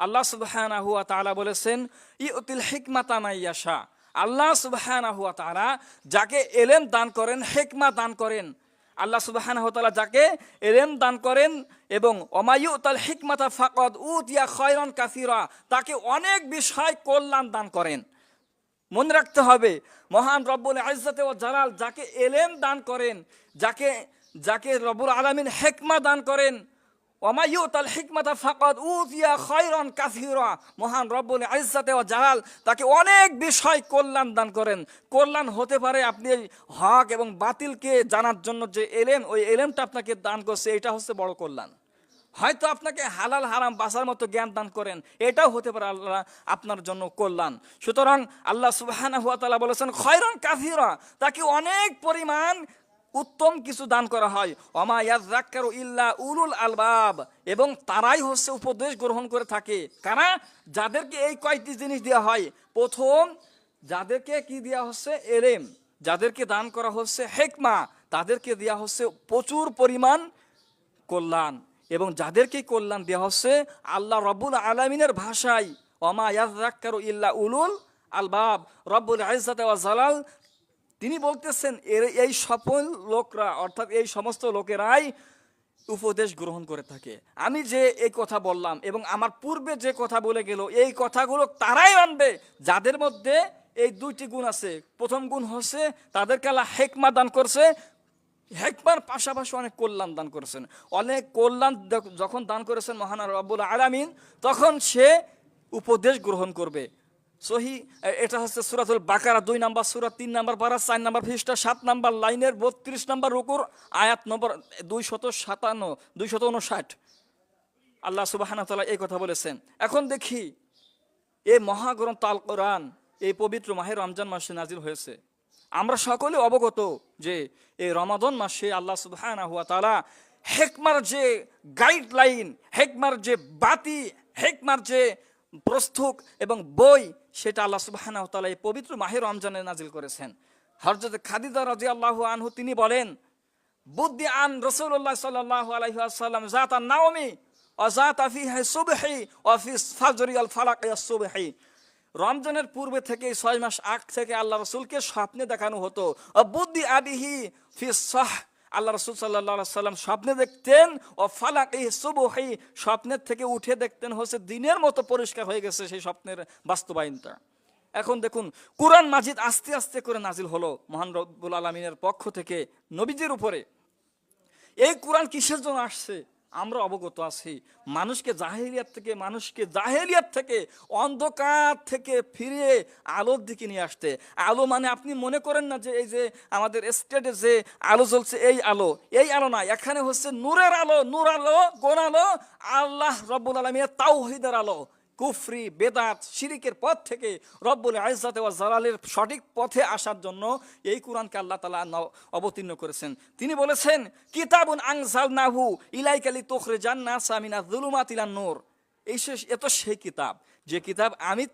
আল্লাহ সুবহানাহু ওয়া তাআলা বলেছেন ইউতিল হিকমাতা মাইয়াশা। আল্লাহ সুবহানাহু ওয়া তাআলা যাকে ইলম দান করেন, হিকমা দান করেন, আল্লাহ সুবহানাহু ওয়া তাআলা যাকে ইলম দান করেন এবং ওমায়ুতাল হিকমাতা ফাকাদ উতিয়া খায়রান কাসীরা, তাকে অনেক বিষয় কল্যাণ দান করেন। মনে রাখতে হবে, মহান রব্বুল ইজ্জত ওয়া জালাল যাকে ইলম দান করেন, যাকে রব্বুল আলামিন হিকমা দান করেন, ওমায়ুতাল হিকমাতা ফাকাদ উতিয়া খায়রান কাসীরা, মহান রব্বুল ইজ্জত ওয়া জালাল তাকে অনেক বিষয় কল্যাণ দান করেন। কল্যাণ হতে পারে আপনি হক এবং বাতিলকে জানার জন্য যে ইলম, ওই ইলমটা আপনাকে দান করছে, এটা হচ্ছে বড় কল্যাণ। হয়তো আপনাকে হালাল হারাম বাঁচার মতো জ্ঞান দান করেন, এটাও হতে পারে আল্লাহ আপনার জন্য কল্যাণ। সুতরাং আল্লাহ সুবহানাহু ওয়া তাআলা বলেছেন খায়রান কাসীরা, তাকে অনেক পরিমাণ উত্তম কিছু দান করা হয়। ওমা ইয়াযাক্কারু ইল্লা উলুল আলবাব, এবং তারাই হচ্ছে উপদেশ গ্রহণ করে থাকে। কারণ যাদেরকে এই কয়টি জিনিস দেওয়া হয়, প্রথম যাদেরকে কি দেওয়া হচ্ছে ইলম, যাদেরকে দান করা হচ্ছে হিকমা, তাদেরকে দেওয়া হচ্ছে প্রচুর পরিমাণ কল্যাণ, এবং যাদেরকে কল্যাণ দেওয়া হচ্ছে আল্লাহ রব্বুল আলামিনের ভাষায় ওমা ইয়াযাক্কারু ইল্লা উলুল আলবাব। রব্বুল ইজ্জত ওয়া জালাল তিনি বলতেছেন এই সফল লোকরা, অর্থাৎ এই সমস্ত লোকেরাই উপদেশ গ্রহণ করে থাকে। আমি যে এই কথা বললাম এবং আমার পূর্বে যে কথা বলে গেল, এই কথাগুলো তারাই মানবে যাদের মধ্যে এই দুইটি গুণ আছে। প্রথম গুণ হচ্ছে তাদেরকে আল্লাহ হিকমা দান করছে, হিকমার পাশাপাশি অনেক কল্যাণ দান করেছেন। অনেক কল্যাণ যখন দান করেছেন মহান রব্বুল আলামিন, তখন সে উপদেশ গ্রহণ করবে। এটা হচ্ছে সূরাতুল বাকারা 2 নম্বর সূরা 3 নম্বর পারা 4 নম্বর পৃষ্ঠা 7 নম্বর লাইনের 32 নম্বর রুকুর আয়াত নম্বর 259। আল্লাহ সুবহানাহু ওয়া তাআলা এই কথা বলেছেন। এখন দেখি এই মহাগ্রন্থ আল কোরআন এই পবিত্র মাহে রমজান মাসে নাজিল হয়েছে। আমরা সকলে অবগত যে এই রমাদান মাসে আল্লাহ সুবহানাহু ওয়া তাআলা হিকমার যে গাইডলাইন, হিকমার যে বাতি, হিকমার যে প্রস্তুত এবং বই, সেটা আল্লাহ সুবহানাহু ওয়া তাআলা এই পবিত্র মাহে রমজানে নাজিল করেছেন। হযরত খাদিজা রাদিয়াল্লাহু আনহু তিনি বলেন, বুদ্ধি আন রাসূলুল্লাহ সাল্লাল্লাহু আলাইহি ওয়াসাল্লাম যাতা নাওমি ওয়া যাতা ফিহি সুবহি ওয়া ফি ফাজরি আল ফালাক সুবহি। রমজানের পূর্বে থেকে 6 মাস আগ থেকে আল্লাহ রাসূলকে স্বপ্নে দেখানো হতো। বুদ্ধি আবিহি ফি সাহ, আল্লাহ রাসূল সাল্লাল্লাহু আলাইহি ওয়াসাল্লাম স্বপ্নে দেখতেন, ও ফালাকি সুবহি, স্বপ্নের থেকে উঠে দেখতেন হচ্ছে দিনের মতো পরিষ্কার হয়ে গেছে সেই স্বপ্নের বাস্তবায়নটা। এখন দেখুন কুরআন মাজিদ আস্তে আস্তে করে নাজিল হলো মহান রব্বুল আলামিনের পক্ষ থেকে নবীজির উপরে। এই কুরআন কিসের জন্য আসছে আমরা অবগত আছি, মানুষকে জাহেলিয়াত থেকে অন্ধকার থেকে ফিরিয়ে আলোর দিকে নিয়ে আসতে। আলো মানে আপনি মনে করেন না যে এই যে আমাদের স্টেটে যে আলো জ্বলছে এই আলো না, এখানে হচ্ছে নূরের আলো, নূর আলো, কোন আলো? আল্লাহ রব্বুল আলামিনের তাওহীদের আলো। কুফরি, বেদাত, শিরিকের পথ থেকে রব্বুল ইজ্জত ওয়া জালালের সঠিক পথে আসার জন্য এই কুরআনকে আল্লাহ তাআলা অবতীর্ণ করেছেন। তিনি বলেছেন কিতাবুন আনজালনাহু ইলাইকা লিতুখরিজান নাসা মিনাজ যুলুমাতি ইলান নূর। এত সেই কিতাব, যে কিতাব আমি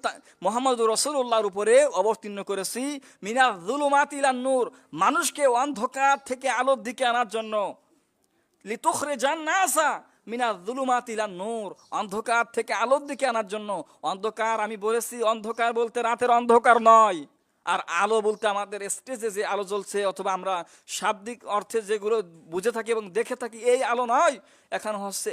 মুহাম্মদুর রাসূলুল্লাহর উপরে অবতীর্ণ করেছি, মিনাজ যুলুমাতি ইলান নূর, মানুষকে অন্ধকার থেকে আলোর দিকে আনার জন্য। লিতুখরিজান নাসা মিনাজ যুলুমাতি ইলান নূর, অন্ধকার থেকে আলোর দিকে আনার জন্য। অন্ধকার আমি বলেছি, অন্ধকার বলতে রাতের অন্ধকার নয়, আর আলো বলতে আমাদের স্টেজে যে আলো জ্বলছে অথবা আমরা শাব্দিক অর্থে যেগুলো বুঝে থাকি এবং দেখে থাকি, এই আলো নয়। এখন হচ্ছে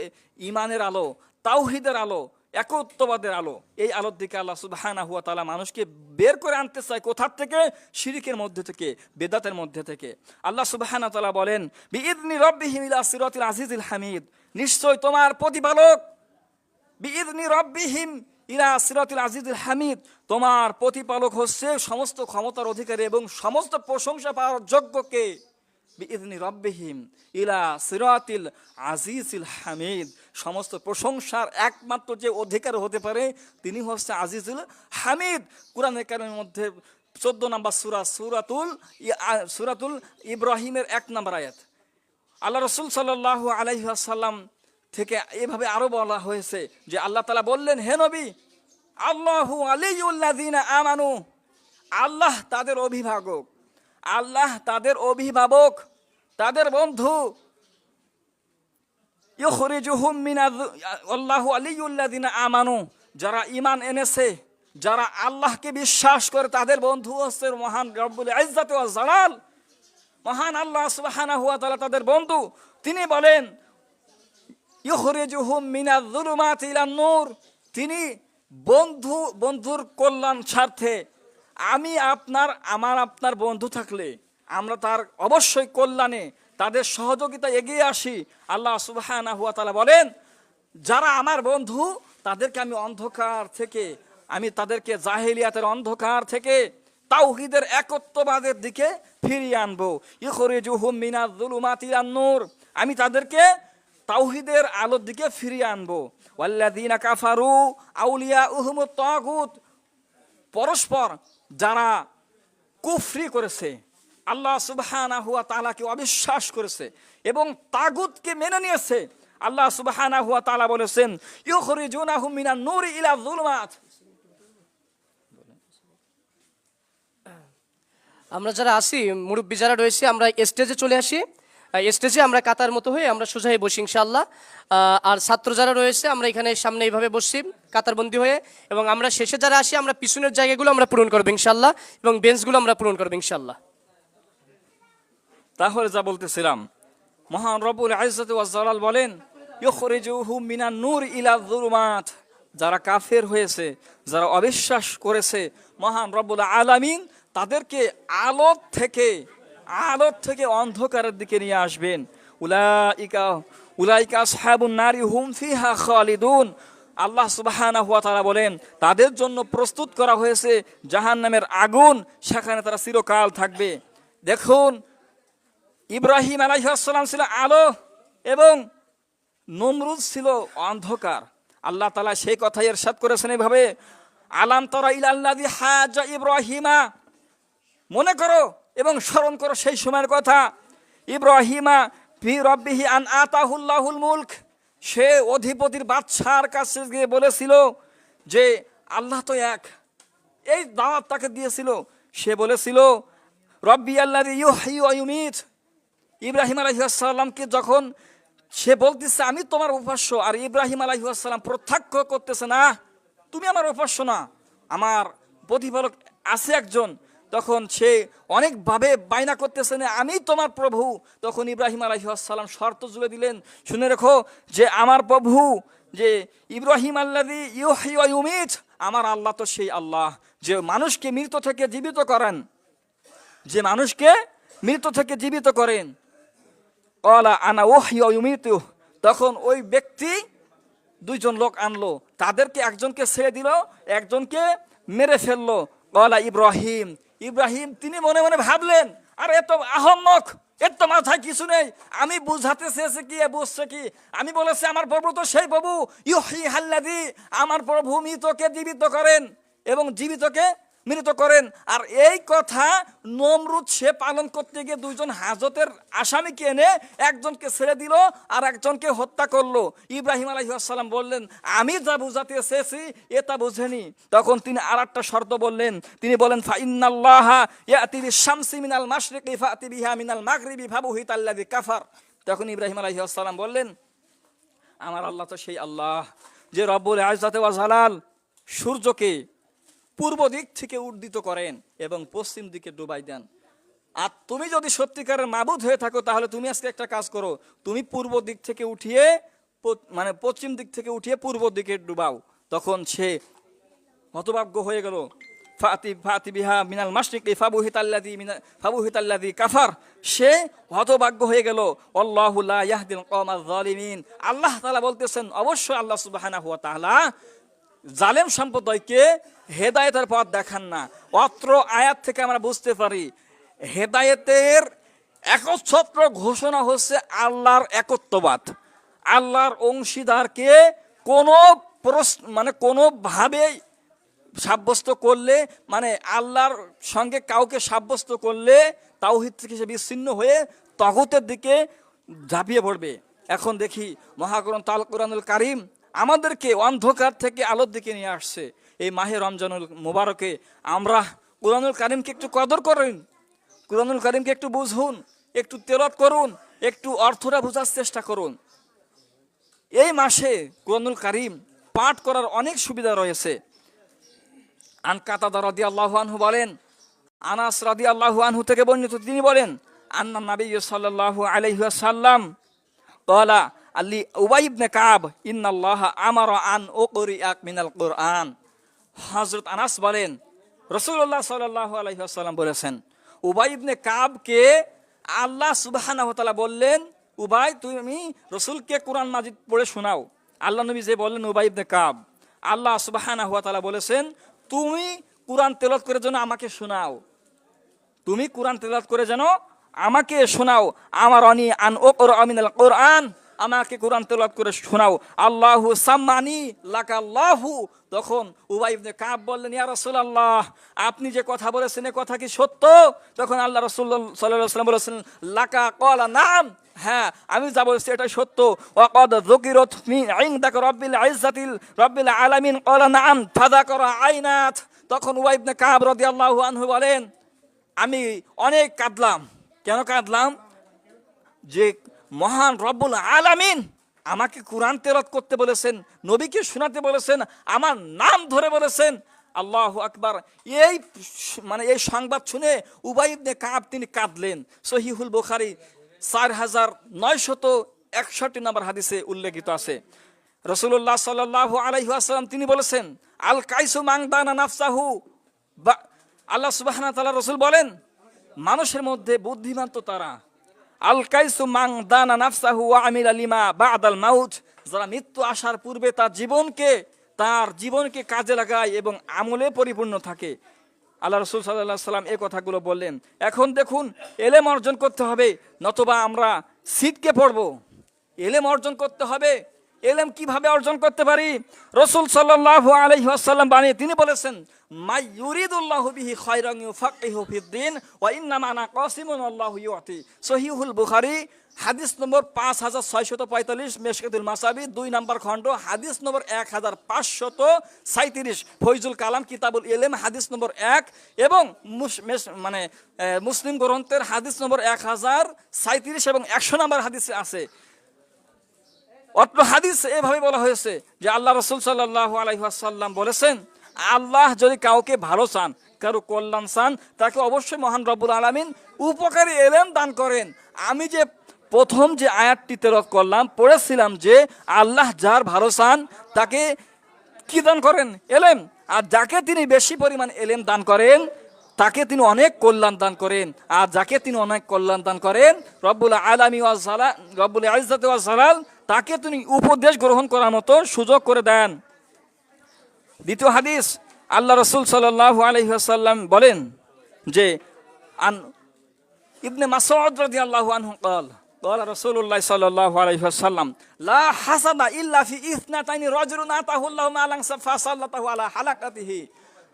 ঈমানের আলো, তাওহীদের আলো, একত্ববাদের আলো। এই আলোর দিকে আল্লাহ সুবহানাহু ওয়া তাআলা মানুষকে বের করে আনতে চায়। কোথার থেকে? শিরিকের মধ্যে থেকে, বেদাতের মধ্যে থেকে। আল্লাহ সুবহানাহু ওয়া তাআলা বলেন বিইذনি রাব্বিহিম ইলা সিরাতিল আজিজিল হামিদ, নিশ্চয় তোমার প্রতিপালক, বিইذনি রাব্বিহিম ইলা সিরাতিল আজিজিল হামিদ, তোমার প্রতিপালক হচ্ছে সমস্ত ক্ষমতার অধিকারী এবং সমস্ত প্রশংসা পাওয়ার যোগ্য কে? বিইذনি রাব্বিহিম ইলা সিরাতিল আজিজিল হামিদ, সমস্ত প্রশংসার একমাত্র যে অধিকার হতে পারে তিনি হচ্ছে আজিজুল হামিদ। কুরআনে কারীমের মধ্যে 14 নম্বর সূরা সূরাতুল ইব্রাহিমের 1 নম্বর আয়াত, আল্লাহ রাসূল সাল্লাল্লাহু আলাইহি ওয়াসাল্লাম থেকে এভাবে আরো বলা হয়েছে যে আল্লাহ তাআলা বললেন, হে নবী, আল্লাহু আলিয়ুল্লাযিনা আমানু, আল্লাহ তাদের অভিভাবক, আল্লাহ তাদের অভিভাবক, তাদের বন্ধু। ইউখরিজুহুম মিনাজ, আল্লাহু আলিয়ুল্লাযিনা আমানু, যারা ঈমান এনেছে, যারা আল্লাহকে বিশ্বাস করে, তাদের বন্ধু হচ্ছে মহান রব্বুল ইজ্জত ওয়াল জালাল, মহান আল্লাহ সুবহানাহু ওয়া তাআলা তাদের বন্ধু। তিনি বলেন ইখরিজুহুম মিনাজ যুলুমাতি ইলান নূর, তিনি বন্ধুর কল্যাণ স্বার্থে আমার আপনার বন্ধু থাকলে আমরা তার অবশ্যই কল্যাণে তাদের সহযোগিতা এগিয়ে আসি। আল্লাহ সুবহানাহু ওয়া তাআলা বলেন, যারা আমার বন্ধু তাদেরকে আমি অন্ধকার থেকে, আমি তাদেরকে জাহেলিয়াতের অন্ধকার থেকে তাওহীদের একত্ববাদের দিকে ফিরিয়ে আনবো। ইখরিজুহুম মিনাজ যুলুমাতি ইলান নূর, আমি তাদেরকে তাওহীদের আলোর দিকে ফিরিয়ে আনবো। ওয়াল্লাযীনা কাফারু আউলিয়াউহুমুত তাগুত, পরস্পর যারা কুফরি করেছে, আল্লাহ সুবহানাহু ওয়া তাআলাকে অবিশ্বাস করেছে এবং তাগুতকে মেনে নিয়েছে, আল্লাহ সুবহানাহু ওয়া তাআলা বলেছেন ইখরিজুনাহুম মিনান নূরি ইলা যুলুমাত। আমরা যারা আসি, মুরব্বী যারা রয়েছে, আমরা স্টেজে চলে আসি। স্টেজে আমরা কাতার মতো হয়ে আমরা সোজাই বসি ইনশাআল্লাহ। আর ছাত্র যারা রয়েছে আমরা এখানে সামনে এইভাবে বসছি কাতারবন্দি হয়ে, এবং আমরা শেষে যারা আসি আমরা পিছনের জায়গাগুলো আমরা পূরণ করবো ইনশাআল্লাহ, এবং বেঞ্চগুলো আমরা পূরণ করবো ইনশাআল্লাহ। তাহলে যা বলতেছিলাম, মহান রব্বুল ইজ্জত ওয়াল জালাল বলেন ইখরিজুহুম মিনান নূর ইলা যুলুমাত, যারা কাফের হয়েছে, যারা অবিশ্বাস করেছে, মহান রব্বুল আলামিন তাদেরকে আলো থেকে অন্ধকারের দিকে নিয়ে আসবেন। উলাইকা আসহাবুন নারি হুম ফিহা খালিদুন, আল্লাহ সুবহানাহু ওয়া তাআলা বলেন তাদের জন্য প্রস্তুত করা হয়েছে জাহান্নামের আগুন, সেখানে তারা চিরকাল থাকবে। দেখুন, ইব্রাহিম আলাইহিস সালাম ছিল আলো এবং নমরুদ ছিল অন্ধকার। আল্লাহ তাআলা সেই কথাই ইরশাদ করেছেন এভাবে, আলাম তারা ইলাল্লাযী হাজ্জা ইব্রাহিমা, মনে করো এবং স্মরণ করো সেই সময়ের কথা, ইব্রাহিমা ফি রাব্বিহি আন আতাহুল্লাহুল মুলক, সে অধিপতির বাদশার কাছে গিয়ে বলেছিল যে আল্লাহ তো এক, এই দাওয়াত তাকে দিয়েছিল। সে বলেছিল রব্বি আল্লাযী ইউহয়ি ওয়া ইউমীত, ইব্রাহিম আলাইহিস সালামকে যখন সে বলতেছে আমি তোমার উপাস্য, আর ইব্রাহিম আলাইহিস সালাম প্রত্যাখ্য করতেছে, না তুমি আমার উপাস্য না, আমার প্রতিপালক আছে একজন। তখন সে অনেকভাবে বায়না করতেছে না আমি তোমার প্রভু। তখন ইব্রাহিম আলাইহিস সালাম শর্ত জুড়ে দিলেন, শুনে রেখো যে আমার প্রভু যে ইব্রাহিম আল্লাযী ইউহয়ি ওয়া ইউমীত, আমার আল্লাহ তো সেই আল্লাহ যে মানুষকে মৃত থেকে জীবিত করেন, ক্বালা আনা উহয়ি ওয়া উমীতু। তখন ওই ব্যক্তি দুইজন লোক আনলো, তাদেরকে একজনকে ছেড়ে দিল, একজনকে মেরে ফেললো। ক্বালা ইব্রাহিম তিনি মনে মনে ভাবলেন, আরে এত আহম্মক, এর তো মাথায় কিছু নেই, আমি বুঝাতে চেয়েছি কি, বুঝছে কি, আমি বলেছি আমার প্রভু তো সেই প্রভু ইউহয়ি হাল্লাযী, আমার প্রভু মৃতকে জীবিত করেন এবং জীবিতকে মৃত করেন। আর এই কথা নমরুদ সে পালন করতে গিয়ে দুইজন হাজতের আসামিকে এনে একজনকে ছেড়ে দিল আর একজনকে হত্যা করলো। ইব্রাহিম আলাইহিস সালাম বললেন আমি যা বুঝাতে চেয়েছি এটা বুঝেনি। তখন তিনি আর একটা শর্ত বললেন, তিনি বলেন ফাইন্নাল্লাহা ইয়াতি বিশ-শামসি মিনাল মাশরিকি ফাতি বিহা মিনাল মাগরিবি ফাবুহিতাল্লাযী কাফার। তখন ইব্রাহিম আলাইহিস সালাম বললেন আমার আল্লাহ তো সেই আল্লাহ যে রব্বুল ইজ্জত ওয়া জালাল সূর্যকে পূর্ব দিক থেকে উদ্দিত করেন এবং পশ্চিম দিকে ডুবাই দেন। আর তুমি যদি সত্যিকারের মাবুদ হয়ে থাকো তাহলে তুমি আজকে একটা কাজ করো, তুমি পূর্ব দিক থেকে উঠিয়ে পশ্চিম দিক থেকে উঠিয়ে পূর্ব দিকে ডুবাও। তখন সে হতভাগ্য হয়ে গেল, ফাতি বিহা মিনাল মাশরিকি ফাবুহিতাল্লাযী কাফার, সে হতভাগ্য হয়ে গেল। আল্লাহু লা ইয়াহদিল কওমাজ যালিমিন। আল্লাহ তাআলা বলতেছেন অবশ্যই আল্লাহ সুবহানাহু ওয়া তাআলা জালেম সম্প্রদায়কে হেদায়েতের পথ দেখান না। অত্র আয়াত থেকে আমরা বুঝতে পারি হেদায়েতের একচ্ছত্র ঘোষণা হচ্ছে আল্লাহর একত্ববাদ। আল্লাহর অংশীদারকে কোনোভাবেই সাব্যস্ত করলে, আল্লাহর সঙ্গে কাউকে সাব্যস্ত করলে তাওহীদ থেকে সে বিচ্ছিন্ন হয়ে তাগুতের দিকে ঝাঁপিয়ে পড়বে। এখন দেখি মহাগ্রন্থ আল কোরআনুল কারীম আমাদেরকে অন্ধকার থেকে আলোর দিকে নিয়ে আসছে। এই মাহে রমজানুল মুবারকে আমরা কোরআনুল কারীমকে একটু কদর করুন, কোরআনুল কারীমকে একটু বুঝুন, একটু তেলাওয়াত করুন, একটু অর্থটা বোঝার চেষ্টা করুন। এই মাসে কোরআনুল কারীম পাঠ করার অনেক সুবিধা রয়েছে। আন কাতাদা রাদিয়াল্লাহু আনহু বলেন, আনাস রাদিয়াল্লাহু আনহু থেকে বর্ণিত, তিনি বলেন, আন্না নবী সাল্লাল্লাহু আলাইহি ওয়াসাল্লাম ক্বালা আলি উবাই ইবনে কাব ইন্নাল্লাহা আমারা আন উকরিআক মিনাল কুরআন। হযরত আনাস বলেন, রাসূলুল্লাহ সাল্লাল্লাহু আলাইহি ওয়াসাল্লাম বলেছেন, উবাই ইবনে কাবকে আল্লাহ সুবহানাহু ওয়া তাআলা বললেন, উবাই তুমি রাসূলকে কোরআন মাজিদ পড়ে শোনাও। আল্লাহ নবী যে বললেন উবাই ইবনে কাব, আল্লাহ সুবহানাহু ওয়া তাআলা বলেছেন তুমি কোরআন তেলাওয়াত করে যেন আমাকে শোনাও, তুমি কোরআন তেলাওয়াত করে যেন আমাকে শোনাও। আমার অনি আন উকরা মিনাল কুরআন, আমাকে কোরআন তেলাওয়াত করে শোনাও। আল্লাহু সাম্মানি লাকাল্লাহু। তখন উবাই ইবনে কাব বললেন, ইয়া রাসূলুল্লাহ, আপনি যে কথা বলেছেন এ কথা কি সত্য? তখন আল্লাহ রাসূল সাল্লাল্লাহু আলাইহি ওয়াসাল্লাম বলেছেন, লাকা ক্বালা নাম, হ্যাঁ আমি যা বলছি এটা সত্য। ওয়াকাদ যুকিরাত মিন ইনদাকা রাব্বিল ইজ্জাতিল রাব্বিল আলামিন ক্বালা নাম ফাযাকারা আইনাত। তখন উবাই ইবনে কাব রাদিয়াল্লাহু আনহু বলেন, আমি অনেক কাঁদলাম। কেন কাঁদলাম? যে মহান রব্বুল আলামিন আমাকে কোরআন তেলাওয়াত করতে বলেছেন, নবীকে শোনাতে বলেছেন, আমার নাম ধরে বলেছেন। আল্লাহু আকবার। এই এই সংবাদ শুনে উবাই ইবনে কাব তিনি কাঁদলেন। সহিহুল বুখারী 4961 নম্বর হাদিসে উল্লেখিত আছে। রাসূলুল্লাহ সাল্লাল্লাহু আলাইহি ওয়াসাল্লাম তিনি বলেছেন, আল কাইসু মান দানা নাফসাহু। আল্লাহ সুবহানাহু ওয়া তাআলা রাসূল বলেন, মানুষের মধ্যে বুদ্ধিমান তো তারা, আল কাইসু মান দানা নাফসাহু ওয়া আমিলা লিমা বা'দাল মাউত, যারা মৃত্যু আসার পূর্বে তার জীবনকে কাজে লাগায় এবং আমলে পরিপূর্ণ থাকে। আল্লাহ রাসূল সাল্লাল্লাহু আলাইহি ওয়াসাল্লাম এই কথাগুলো বললেন। এখন দেখুন, এলেম অর্জন করতে হবে, নতুবা আমরা সিটকে পড়ব। এলেম অর্জন করতে হবে। এলেম কিভাবে অর্জন করতে পারি? রাসূল সাল্লাল্লাহু আলাইহি ওয়াসাল্লাম বাণী তিনি বলেছেন, মাই ইউরিদুল্লাহু বিহি খায়রান ইউফাক্কিহু ফিদ্দিন ওয়া ইন্নামা আনা কাসিমুন আল্লাহু ইউতি। সহিহুল বুখারী হাদিস নম্বর 5645, মিশকাতুল মাসাবি 2 নম্বর খণ্ড হাদিস নম্বর 1537, ফয়জুল কালাম কিতাবুল ইলম হাদিস নম্বর 1 এবং মুসলিম গ্রন্থের হাদিস নম্বর 1037 এবং 100 নম্বর হাদিসে আছে। অত্র হাদিস এভাবে বলা হয়েছে যে আল্লাহ রাসূল সাল্লাল্লাহু আলাইহি ওয়াসাল্লাম বলেছেন, আল্লাহ যদি কাউকে ভালো চান, কারো কল্যাণ চান, তাকে অবশ্যই মহান রব্বুল আলামিন উপকারী এলেম দান করেন। আমি যে প্রথম যে আয়াতটি তেলাওয়াত করলাম, পড়েছিলাম যে আল্লাহ যার ভালো চান তাকে কি দান করেন? এলেম। আর যাকে তিনি বেশি পরিমাণ এলেম দান করেন তাকে তিনি অনেক কল্যাণ দান করেন। আর যাকে তিনি অনেক কল্যাণ দান করেন, রব্বুল আলামিন রব্বুল ইজ্জাতি ওয়াজ জালাল তাকে তিনি উপদেশ গ্রহণ করার মতো সুযোগ করে দেন। দ্বিতীয় হাদিস, আল্লাহ রাসূল সাল্লাল্লাহু আলাইহি ওয়াসাল্লাম বলেন যে আন ইবনে মাসউদ রাদিয়াল্লাহু আনহু قال رسول الله صلى الله عليه وسلم لا حسد الا في اثنتين رجل آتاه الله مالا فسلطه على حلقته।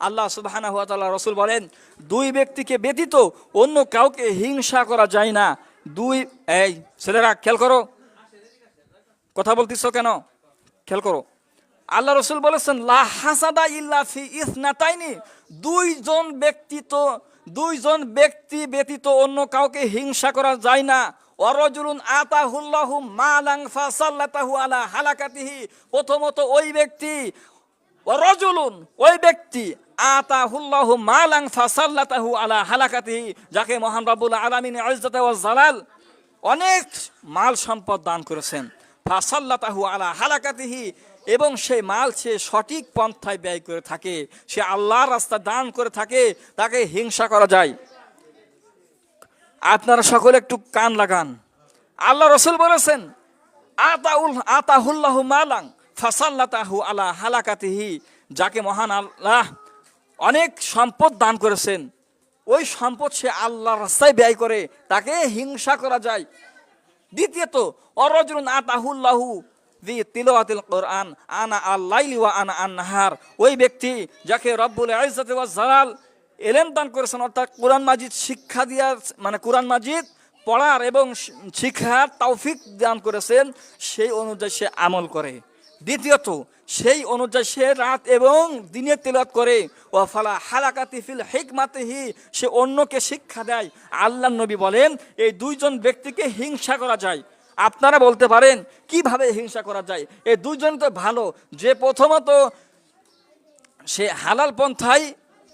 আল্লাহ সুবহানাহু ওয়া তাআলা রাসূল বলেন, দুই ব্যক্তিকে ব্যতীত অন্য কাউকে হিংসা করা যায় না। এই ছেলেরা খেয়াল করো, কথা বলতিছো কেন? খেয়াল করো। আল্লাহ রাসূল বলেছেন, লা হাসাদা ইল্লা ফি ইসনাতাইনি, দুইজন ব্যক্তি ব্যতীত অন্য কাউকে হিংসা করা যায় না। ওয়ারাজুলুন আতাহুল্লাহু মালান ফাসাল্লাতাহু আলা হালাকাতিহি, প্রথমত ওই ব্যক্তি আতাহুল্লাহু মালান ফাসাল্লাতাহু আলা হালাকাতিহি, যাকে মহান রব্বুল আলামিন ইজ্জাত ওয়াজ জালাল অনেক মাল সম্পদ দান করেছেন। ফাসাল্লাতাহু আলা হালাকাতিহি, এবং সেই মাল সে সঠিক পন্থায় ব্যয় করে থাকে, সে আল্লাহর রাস্তা দান করে থাকে, তাকে হিংসা করা যায়। আপনারা সকলে একটু কান লাগান। আল্লাহ রাসূল বলেছেন, আতাহুল্লাহু মালান ফাসাল্লাতাহু আলা হালাকাতিহি, যাকে মহান আল্লাহ অনেক সম্পদ দান করেছেন, ওই সম্পদ সে আল্লাহর রাস্তায় ব্যয় করে, তাকে হিংসা করা যায়। দ্বিতীয়ত, ওয়ারাজুলুন আতাহুল্লাহু বি তিলাওয়াতিল কুরআন আনা আল-লাইলি ওয়া আনা আন-নাহার, ওই ব্যক্তি যাকে রব্বুল ইজ্জাতি ওয়াজ জালাল এলেম দান করেছেন, অর্থাৎ কোরআন মাজিদ শিক্ষা দেওয়ার কোরআন মাজিদ পড়ার এবং শিক্ষার তৌফিক দান করেছেন, সেই অনুযায়ী সে আমল করে। দ্বিতীয়ত, সেই অনুযায়ী সে রাত এবং দিনে তেলাওয়াত করে। ওয়া ফালা হালাকাতি ফিল হিকমাতিহি, সে অন্যকে শিক্ষা দেয়। আল্লাহর নবী বলেন, এই দুইজন ব্যক্তিকে হিংসা করা যায়। আপনারা বলতে পারেন কিভাবে হিংসা করা যায়? এই দুইজন তো ভালো, যে প্রথমত সে হালাল পন্থায়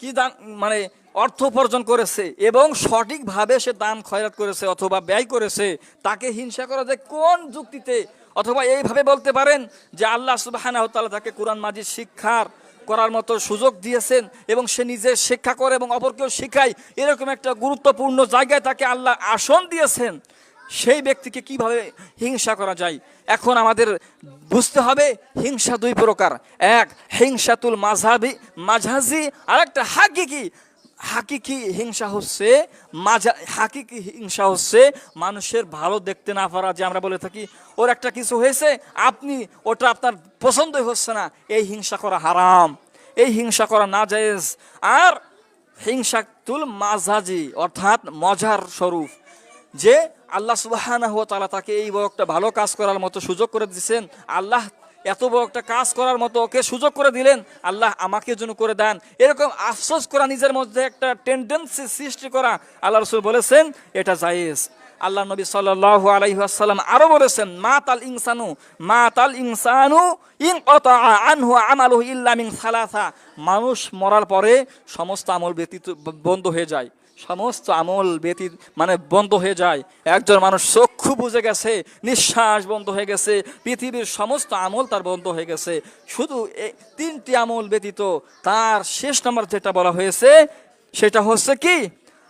কি দান মানে অর্থ উপার্জন করেছে এবং সঠিকভাবে সে দান খয়রাত করেছে অথবা ব্যয় করেছে, তাকে হিংসা করা যায় কোন যুক্তিতে? অথবা এইভাবে বলতে পারেন যে আল্লাহ সুবহানাহু ওয়া তাআলা তাকে কোরআন মাজিদ শিক্ষার করার মতো সুযোগ দিয়েছেন এবং সে নিজে শিক্ষা করে এবং অপরকেও শিখায়, এরকম একটা গুরুত্বপূর্ণ জায়গায় তাকে আল্লাহ আসন দিয়েছেন, সেই ব্যক্তিকে কিভাবে হিংসা করা যায়? এখন আমাদের বুঝতে হবে হিংসা দুই প্রকার, এক হিংসাতুল মাঝাজি, আর একটা হাকিকি। হাকিকি হিংসা হচ্ছে হাকিকি হিংসা হচ্ছে মানুষের ভালো দেখতে না পারা, যে আমরা বলে থাকি ওর একটা কিছু হয়েছে, আপনি ওটা আপনার পছন্দই হচ্ছে না, এই হিংসা করা হারাম, এই হিংসা করা নাজায়েজ। আর হিংসাতুল মাঝাজি অর্থাৎ মজার স্বরূপ, যে আল্লাহ সুবহানাহু ওয়া তাআলা তাকে এই বড় একটা ভালো কাজ করার মতো সুযোগ করে দিয়েছেন, আল্লাহ এত বড় একটা কাজ করার মতো ওকে সুযোগ করে দিলেন, আল্লাহ আমাকে জন্য করে দেন, এরকম আফসোস করা, নিজের মধ্যে একটা টেন্ডেন্সি সৃষ্টি করা, আল্লাহ রাসূল বলেছেন এটা জায়েজ। আল্লাহ নবী সাল্লাল্লাহু আলাইহি ওয়াসাল্লাম আরো বলেছেন মাতাল ইনসানু ইনকাতা আনহু আমালুহু ইল্লা মিন সালাসা, মানুষ মরার পরে সমস্ত আমল ব্যতীত বন্ধ হয়ে যায়, সমস্ত আমল ব্যতীত মানে বন্ধ হয়ে যায়। একজন মানুষ চক্ষু বুঝে গেছে, নিঃশ্বাস বন্ধ হয়ে গেছে, পৃথিবীর সমস্ত আমল তার বন্ধ হয়ে গেছে, শুধু এই তিনটি আমল ব্যতীত। তার শেষ নম্বর যেটা বলা হয়েছে সেটা হচ্ছে কি,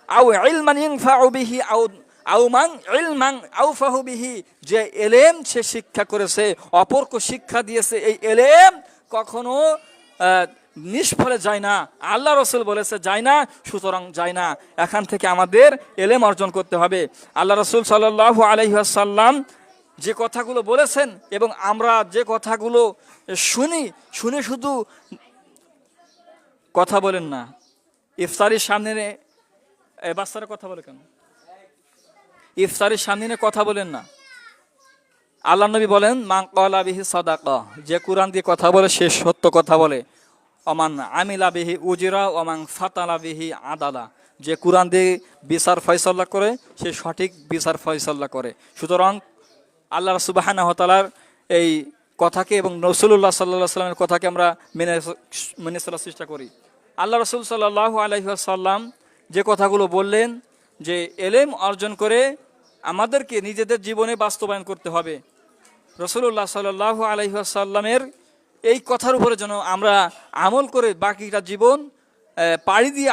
আউ ইলমান ইনফাউ বিহি আউ মান ইলমান আউফাহু বিহি, যে এলেম সে শিক্ষা করেছে, অপরকে শিক্ষা দিয়েছে, এই এলেম কখনো নিষ্ফলে যায় না, আল্লাহ রসুল বলেছে যায় না, সুতরাং যায় না। এখান থেকে আমাদের এলেম অর্জন করতে হবে। আল্লাহ রসুল সাল্লাল্লাহু আলাইহি ওয়াসাল্লাম যে কথাগুলো বলেছেন এবং আমরা যে কথাগুলো শুনি শুধু কথা বলেন না, ইফতারির সামনে বাচ্চারা কথা বলে কেন? ইফতারির সামনে কথা বলেন না। আল্লাহ নবী বলেন মান ক্বালা বিহি সাদাকা, যে কোরআন দিয়ে কথা বলে সে সত্য কথা বলে, অমান আমিলা বিহি উজিরা ওমান ফাতালা বিহি আদালা, যে কোরআন দিয়ে বিচার ফয়সালা করে সে সঠিক বিচার ফয়সালা করে। সুতরাং আল্লাহ সুবহানাহু ওয়া তাআলার এই কথাকে এবং রাসূলুল্লাহ সাল্লাল্লাহু আলাইহি ওয়াসাল্লামের কথাকে আমরা মেনে চলার চেষ্টা করি। আল্লাহ রাসূল সাল্লাল্লাহু আলাইহি ওয়াসাল্লাম যে কথাগুলো বললেন, যে এলেম অর্জন করে আমাদেরকে নিজেদের জীবনে বাস্তবায়ন করতে হবে, রাসূলুল্লাহ সাল্লাল্লাহু আলাইহি ওয়াসাল্লামের এই কথার উপরে যেন আমরা আমল করে বাকিটা জীবন পাড়ি দিয়ে